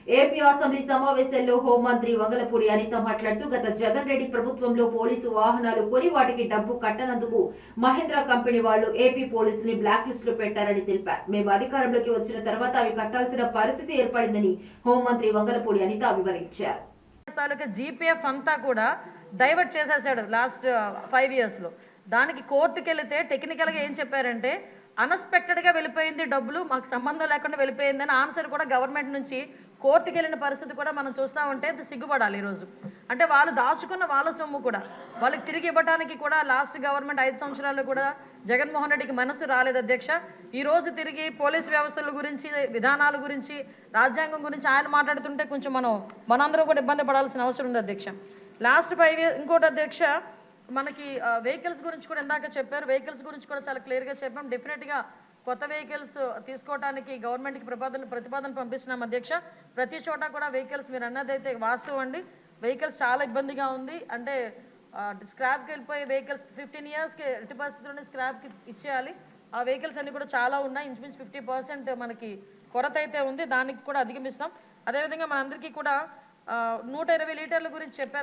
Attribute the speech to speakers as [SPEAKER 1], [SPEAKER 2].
[SPEAKER 1] AP assembly సమావేశంలో హోంమంత్రి వంగలపూడి అనిత మాట్లాడుతూ గత జగన్ రెడ్డి ప్రభుత్వంలో పోలీసు వాహనాలు కొని వాటికి డబ్బు కట్టనందుకు మహేంద్ర కంపెనీ వాళ్ళు ఏపీ పోలీసుని బ్లాక్ లిస్ట్ లో పెట్టారని తెలిపారు. మేము అధికారంలోకి వచ్చిన తర్వాత అవి కట్టాల్సిన పరిస్థితి ఏర్పడిందని హోంమంత్రి వంగలపూడి అనిత వివరించారు.
[SPEAKER 2] జీపీఎఫ్ అంతా కూడా డైవర్ట్ చేసేసాడు లాస్ట్ 5 years లో. దానికి కోర్టుకి వెళితే టెక్నికల్గా ఏం చెప్పారంటే అన్ఎక్స్పెక్టెడ్గా వెళ్ళిపోయింది, డబ్బులు మాకు సంబంధం లేకుండా వెళ్ళిపోయిందని ఆన్సర్ కూడా గవర్నమెంట్ నుంచి కోర్టుకి వెళ్ళిన పరిస్థితి కూడా మనం చూస్తూ ఉంటే సిగ్గుపడాలి. ఈరోజు అంటే వాళ్ళు దాచుకున్న వాళ్ళ సొమ్ము కూడా వాళ్ళకి తిరిగి ఇవ్వడానికి కూడా లాస్ట్ గవర్నమెంట్ 5 సంవత్సరాలు కూడా జగన్మోహన్ రెడ్డికి మనసు రాలేదు అధ్యక్ష. ఈరోజు తిరిగి పోలీస్ వ్యవస్థల గురించి, విధానాల గురించి, రాజ్యాంగం గురించి ఆయన మాట్లాడుతుంటే కొంచెం మనందరూ కూడా ఇబ్బంది పడాల్సిన అవసరం ఉంది అధ్యక్ష. లాస్ట్ 5 years ఇంకోటి అధ్యక్ష, మనకి వెహికల్స్ గురించి కూడా ఇందాక చెప్పారు. వెహికల్స్ గురించి కూడా చాలా క్లియర్గా చెప్పాం. డెఫినెట్గా కొత్త వెహికల్స్ తీసుకోవడానికి గవర్నమెంట్కి ప్రతిపాదన పంపిస్తున్నాం అధ్యక్ష. ప్రతి చోట కూడా వెహికల్స్ మీరు అన్నదైతే వాస్తవం అండి. వెహికల్స్ చాలా ఇబ్బందిగా ఉంది. అంటే స్క్రాప్కి వెళ్ళిపోయే వెహికల్స్ 15 yearsకి ఎట్టి పరిస్థితుల్లోనే స్క్రాప్కి ఇచ్చేయాలి. ఆ వెహికల్స్ అన్ని కూడా చాలా ఉన్నాయి. ఇంచుమించు 50% మనకి కొరత అయితే ఉంది. దానికి కూడా అధిగమిస్తాం. అదేవిధంగా మనందరికీ కూడా 120 లీటర్ల గురించి చెప్పారు.